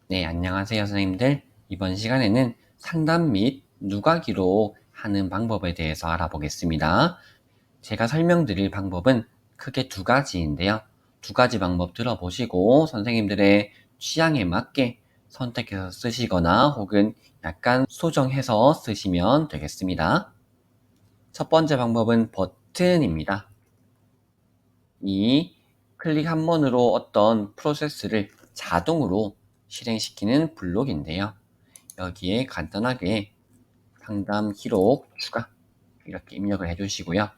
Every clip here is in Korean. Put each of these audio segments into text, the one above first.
네, 안녕하세요, 선생님들. 이번 시간에는 상담 및 누가 기록하는 방법에 대해서 알아보겠습니다. 제가 설명드릴 방법은 크게 두 가지인데요. 두 가지 방법 들어보시고 선생님들의 취향에 맞게 선택해서 쓰시거나 혹은 약간 수정해서 쓰시면 되겠습니다. 첫 번째 방법은 버튼입니다. 이 클릭 한 번으로 어떤 프로세스를 자동으로 실행시키는 블록인데요. 여기에 간단하게 상담 기록 추가 이렇게 입력을 해주시고요.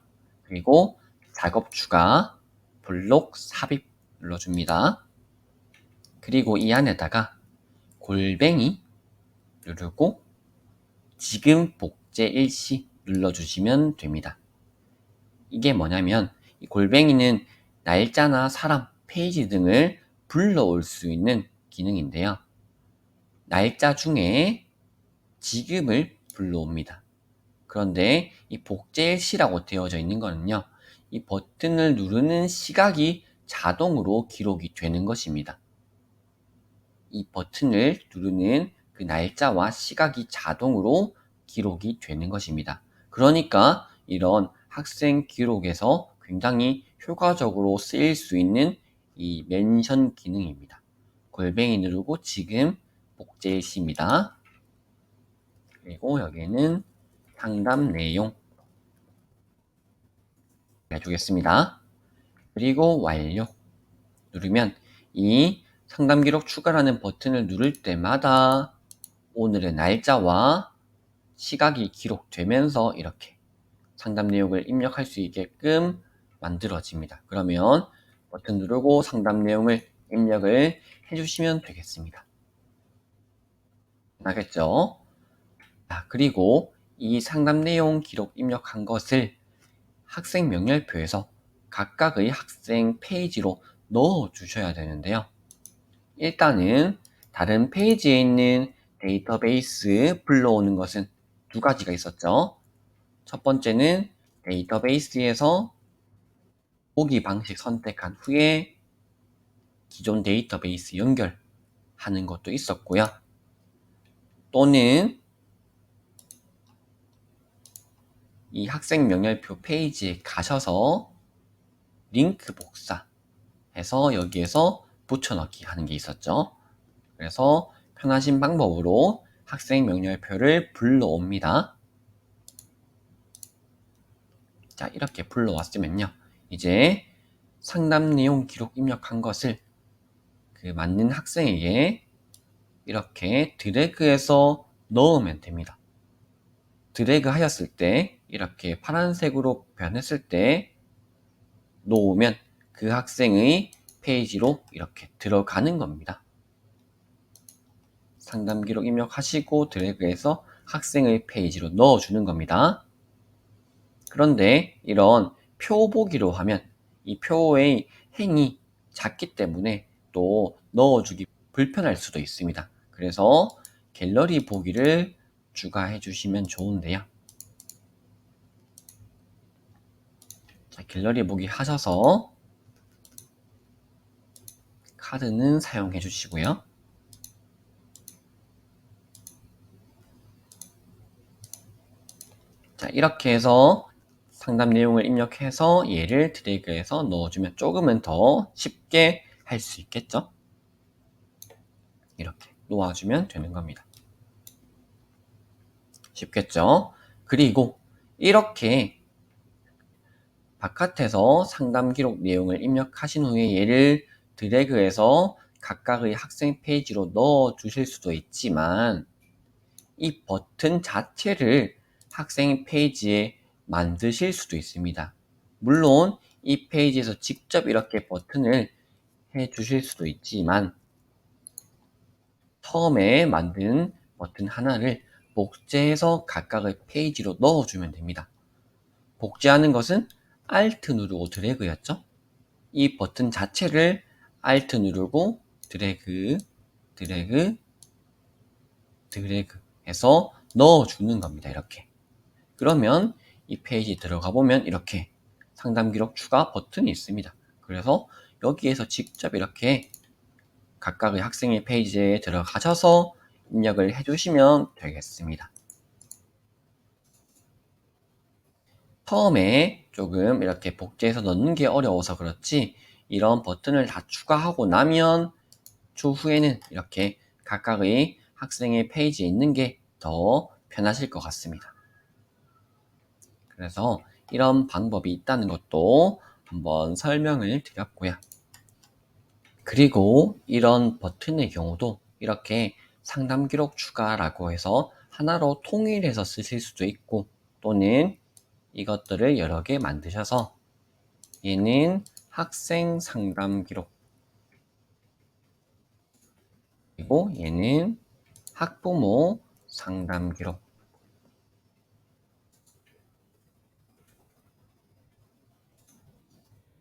그리고 작업 추가, 블록 삽입 눌러줍니다. 그리고 이 안에다가 골뱅이 누르고 지금 복제 일시 눌러주시면 됩니다. 이게 뭐냐면 이 골뱅이는 날짜나 사람, 페이지 등을 불러올 수 있는 기능인데요. 날짜 중에 지금을 불러옵니다. 그런데 이 복제일시라고 되어져 있는 거는요. 이 버튼을 누르는 시각이 자동으로 기록이 되는 것입니다. 이 버튼을 누르는 그 날짜와 시각이 자동으로 기록이 되는 것입니다. 그러니까 이런 학생 기록에서 굉장히 효과적으로 쓰일 수 있는 이 멘션 기능입니다. 골뱅이 누르고 지금 복제일시입니다. 그리고 여기는 상담 내용 해주겠습니다. 그리고 완료 누르면 이 상담 기록 추가라는 버튼을 누를 때마다 오늘의 날짜와 시각이 기록되면서 이렇게 상담 내용을 입력할 수 있게끔 만들어집니다. 그러면 버튼 누르고 상담 내용을 입력을 해주시면 되겠습니다. 알겠죠? 그리고 이 상담 내용 기록 입력한 것을 학생 명렬표에서 각각의 학생 페이지로 넣어 주셔야 되는데요. 일단은 다른 페이지에 있는 데이터베이스 불러오는 것은 두 가지가 있었죠. 첫 번째는 데이터베이스에서 보기 방식 선택한 후에 기존 데이터베이스 연결하는 것도 있었고요. 또는 이 학생 명렬표 페이지에 가셔서 링크 복사해서 여기에서 붙여넣기 하는 게 있었죠. 그래서 편하신 방법으로 학생 명렬표를 불러옵니다. 자, 이렇게 불러왔으면요. 이제 상담 내용 기록 입력한 것을 그 맞는 학생에게 이렇게 드래그해서 넣으면 됩니다. 드래그 하였을 때 이렇게 파란색으로 변했을 때 놓으면 그 학생의 페이지로 이렇게 들어가는 겁니다. 상담 기록 입력하시고 드래그해서 학생의 페이지로 넣어주는 겁니다. 그런데 이런 표 보기로 하면 이 표의 행이 작기 때문에 또 넣어주기 불편할 수도 있습니다. 그래서 갤러리 보기를 추가해 주시면 좋은데요. 자, 갤러리 보기 하셔서 카드는 사용해 주시고요. 자, 이렇게 해서 상담 내용을 입력해서 얘를 드래그해서 넣어주면 조금은 더 쉽게 할 수 있겠죠? 이렇게 놓아주면 되는 겁니다. 쉽겠죠? 그리고 이렇게 바깥에서 상담 기록 내용을 입력하신 후에 얘를 드래그해서 각각의 학생 페이지로 넣어 주실 수도 있지만 이 버튼 자체를 학생 페이지에 만드실 수도 있습니다. 물론 이 페이지에서 직접 이렇게 버튼을 해 주실 수도 있지만 처음에 만든 버튼 하나를 복제해서 각각의 페이지로 넣어주면 됩니다. 복제하는 것은 Alt 누르고 드래그였죠. 이 버튼 자체를 Alt 누르고 드래그, 드래그, 드래그 해서 넣어주는 겁니다. 이렇게. 그러면 이 페이지 들어가 보면 이렇게 상담 기록 추가 버튼이 있습니다. 그래서 여기에서 직접 이렇게 각각의 학생의 페이지에 들어가셔서 입력을 해주시면 되겠습니다. 처음에 조금 이렇게 복제해서 넣는 게 어려워서 그렇지 이런 버튼을 다 추가하고 나면 추후에는 이렇게 각각의 학생의 페이지에 있는 게 더 편하실 것 같습니다. 그래서 이런 방법이 있다는 것도 한번 설명을 드렸고요. 그리고 이런 버튼의 경우도 이렇게 상담 기록 추가라고 해서 하나로 통일해서 쓰실 수도 있고 또는 이것들을 여러 개 만드셔서 얘는 학생 상담 기록 그리고 얘는 학부모 상담 기록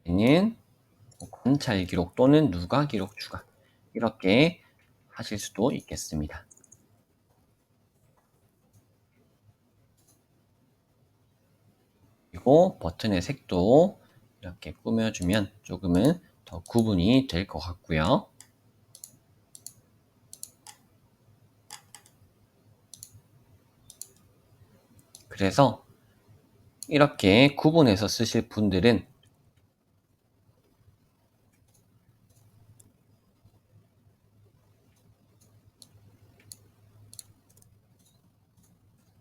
얘는 관찰 기록 또는 누가 기록 추가 이렇게 하실 수도 있겠습니다. 그리고 버튼의 색도 이렇게 꾸며주면 조금은 더 구분이 될 것 같고요. 그래서 이렇게 구분해서 쓰실 분들은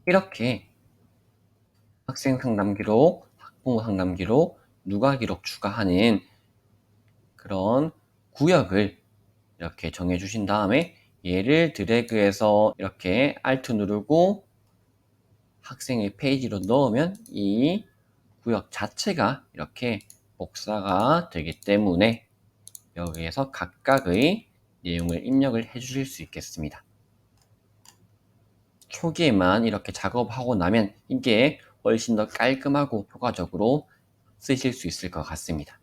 이렇게 학생 상담 기록, 학부모 상담 기록, 누가 기록 추가하는 그런 구역을 이렇게 정해 주신 다음에 얘를 드래그해서 이렇게 Alt 누르고 학생의 페이지로 넣으면 이 구역 자체가 이렇게 복사가 되기 때문에 여기에서 각각의 내용을 입력을 해 주실 수 있겠습니다. 초기에만 이렇게 작업하고 나면 이게 훨씬 더 깔끔하고 효과적으로 쓰실 수 있을 것 같습니다.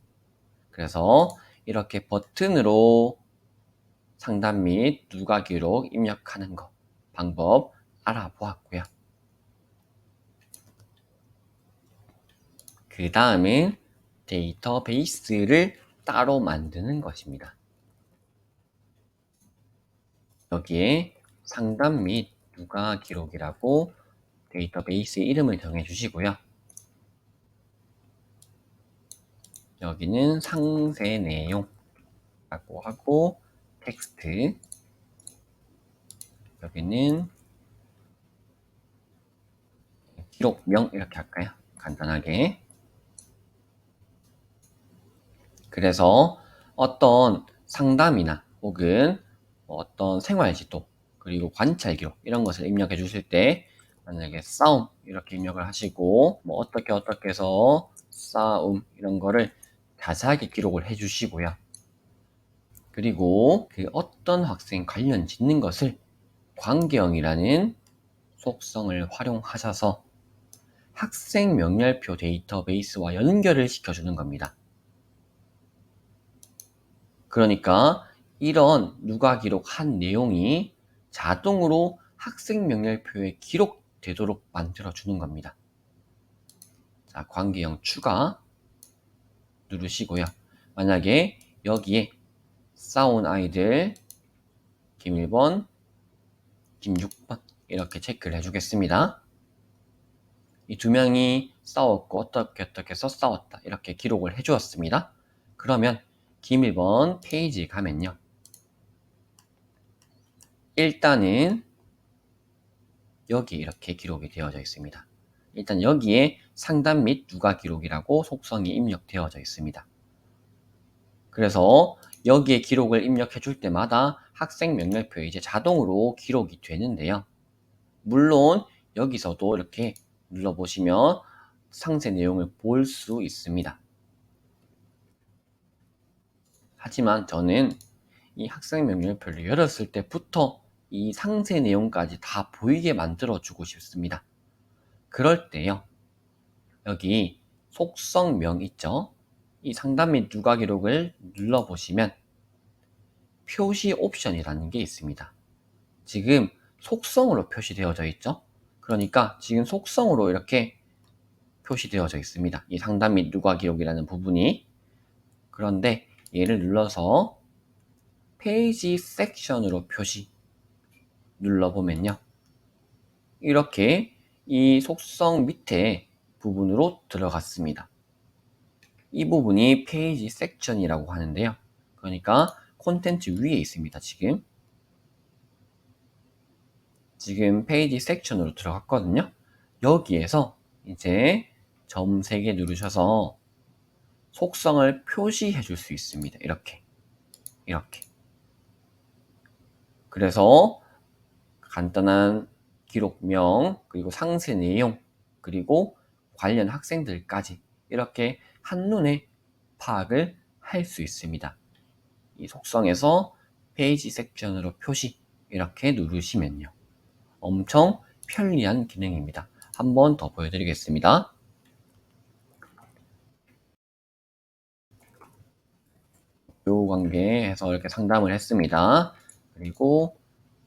그래서 이렇게 버튼으로 상담 및 누가 기록 입력하는 거 방법 알아보았고요. 그 다음은 데이터베이스를 따로 만드는 것입니다. 여기에 상담 및 누가 기록이라고 데이터베이스 이름을 정해 주시고요. 여기는 상세 내용라고 하고 텍스트 여기는 기록명 이렇게 할까요? 간단하게. 그래서 어떤 상담이나 혹은 어떤 생활지도 그리고 관찰 기록 이런 것을 입력해 주실 때 만약에 싸움 이렇게 입력을 하시고 뭐 어떻게 해서 싸움 이런 거를 자세하게 기록을 해 주시고요. 그리고 그 어떤 학생 관련 짓는 것을 관계형이라는 속성을 활용하셔서 학생 명렬표 데이터베이스와 연결을 시켜주는 겁니다. 그러니까 이런 누가 기록한 내용이 자동으로 학생 명렬표에 기록되도록 만들어주는 겁니다. 자, 관계형 추가 누르시고요. 만약에 여기에 싸운 아이들 김 1번, 김 6번 이렇게 체크를 해주겠습니다. 이 두 명이 싸웠고 어떻게 해서 싸웠다 이렇게 기록을 해주었습니다. 그러면 김 1번 페이지 가면요. 일단은 여기 이렇게 기록이 되어져 있습니다. 일단 여기에 상담 및 누가 기록이라고 속성이 입력되어져 있습니다. 그래서 여기에 기록을 입력해 줄 때마다 학생 명렬표에 이제 자동으로 기록이 되는데요. 물론 여기서도 이렇게 눌러보시면 상세 내용을 볼 수 있습니다. 하지만 저는 이 학생 명렬표를 열었을 때부터 이 상세 내용까지 다 보이게 만들어 주고 싶습니다. 그럴 때요. 여기 속성명 있죠? 이 상담 및 누가 기록을 눌러보시면 표시 옵션이라는 게 있습니다. 지금 속성으로 표시되어져 있죠? 그러니까 지금 속성으로 이렇게 표시되어져 있습니다. 이 상담 및 누가 기록이라는 부분이. 그런데 얘를 눌러서 페이지 섹션으로 표시 눌러보면요. 이렇게 이 속성 밑에 부분으로 들어갔습니다. 이 부분이 페이지 섹션이라고 하는데요. 그러니까 콘텐츠 위에 있습니다. 지금 페이지 섹션으로 들어갔거든요. 여기에서 이제 점 3개 누르셔서 속성을 표시해 줄 수 있습니다. 이렇게. 그래서 간단한 기록명, 그리고 상세 내용, 그리고 관련 학생들까지 이렇게 한눈에 파악을 할 수 있습니다. 이 속성에서 페이지 섹션으로 표시 이렇게 누르시면요. 엄청 편리한 기능입니다. 한 번 더 보여드리겠습니다. 요 관계에서 이렇게 상담을 했습니다. 그리고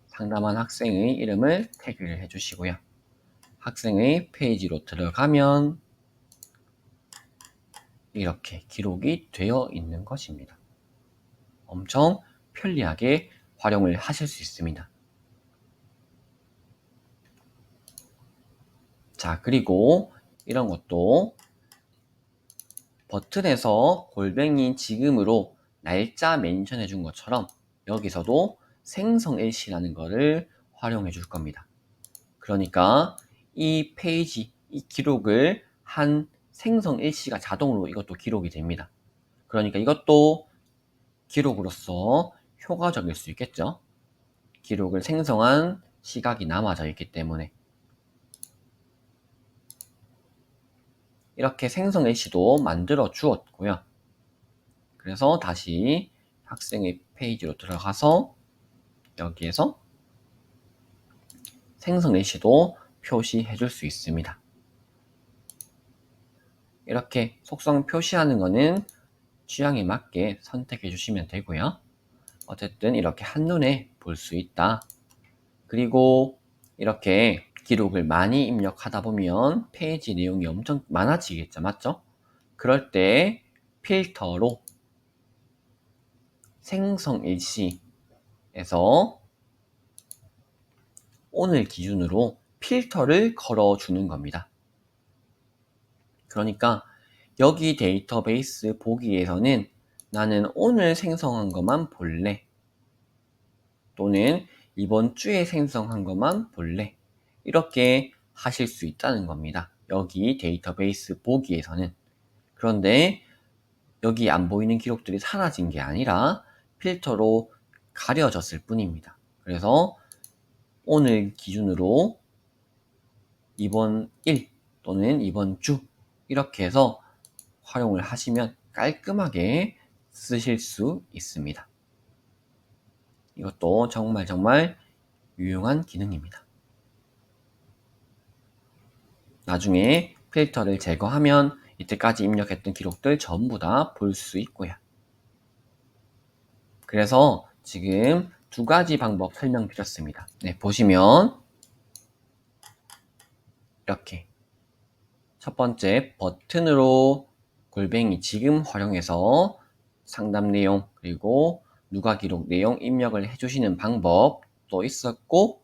상담한 학생의 이름을 태그를 해주시고요. 학생의 페이지로 들어가면 이렇게 기록이 되어 있는 것입니다. 엄청 편리하게 활용을 하실 수 있습니다. 자, 그리고 이런 것도 버튼에서 골뱅이 지금으로 날짜 멘션해 준 것처럼 여기서도 생성 일시라는 거를 활용해 줄 겁니다. 그러니까 이 페이지, 이 기록을 한 생성 일시가 자동으로 이것도 기록이 됩니다. 그러니까 이것도 기록으로서 효과적일 수 있겠죠. 기록을 생성한 시각이 남아져 있기 때문에 이렇게 생성 일시도 만들어 주었고요. 그래서 다시 학생의 페이지로 들어가서 여기에서 생성 일시도 표시해 줄 수 있습니다. 이렇게 속성 표시하는 거는 취향에 맞게 선택해 주시면 되고요. 어쨌든 이렇게 한눈에 볼 수 있다. 그리고 이렇게 기록을 많이 입력하다 보면 페이지 내용이 엄청 많아지겠죠. 맞죠? 그럴 때 필터로 생성 일시에서 오늘 기준으로 필터를 걸어주는 겁니다. 그러니까 여기 데이터베이스 보기에서는 나는 오늘 생성한 것만 볼래. 또는 이번 주에 생성한 것만 볼래. 이렇게 하실 수 있다는 겁니다. 여기 데이터베이스 보기에서는. 그런데 여기 안 보이는 기록들이 사라진 게 아니라 필터로 가려졌을 뿐입니다. 그래서 오늘 기준으로 이번 일 또는 이번 주 이렇게 해서 활용을 하시면 깔끔하게 쓰실 수 있습니다. 이것도 정말 유용한 기능입니다. 나중에 필터를 제거하면 이때까지 입력했던 기록들 전부 다 볼 수 있고요. 그래서 지금 2가지 방법 설명드렸습니다. 네, 보시면 이렇게 첫 번째 버튼으로 골뱅이 지금 활용해서 상담 내용 그리고 누가 기록 내용 입력을 해주시는 방법도 있었고,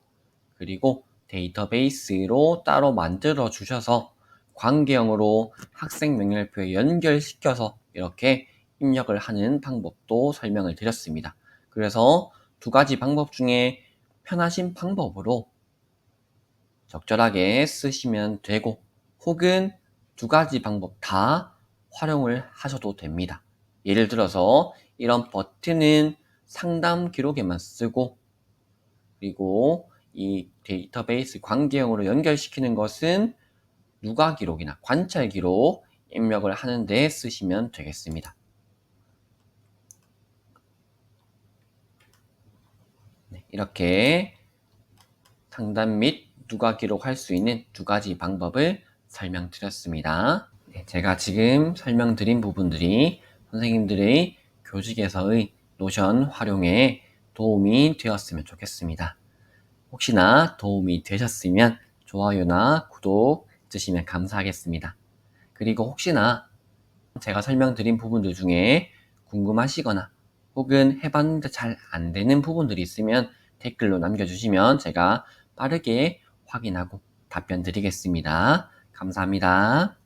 그리고 데이터베이스로 따로 만들어 주셔서 관계형으로 학생 명렬표에 연결시켜서 이렇게 입력을 하는 방법도 설명을 드렸습니다. 그래서 2가지 방법 중에 편하신 방법으로 적절하게 쓰시면 되고, 혹은 2가지 방법 다 활용을 하셔도 됩니다. 예를 들어서 이런 버튼은 상담 기록에만 쓰고, 그리고 이 데이터베이스 관계형으로 연결시키는 것은 누가 기록이나 관찰 기록 입력을 하는 데 쓰시면 되겠습니다. 네, 이렇게 상담 및 누가 기록할 수 있는 2가지 방법을 설명드렸습니다. 네, 제가 지금 설명드린 부분들이 선생님들의 교직에서의 노션 활용에 도움이 되었으면 좋겠습니다. 혹시나 도움이 되셨으면 좋아요나 구독 해주시면 감사하겠습니다. 그리고 혹시나 제가 설명드린 부분들 중에 궁금하시거나 혹은 해봤는데 잘 안 되는 부분들이 있으면 댓글로 남겨주시면 제가 빠르게 확인하고 답변 드리겠습니다. 감사합니다.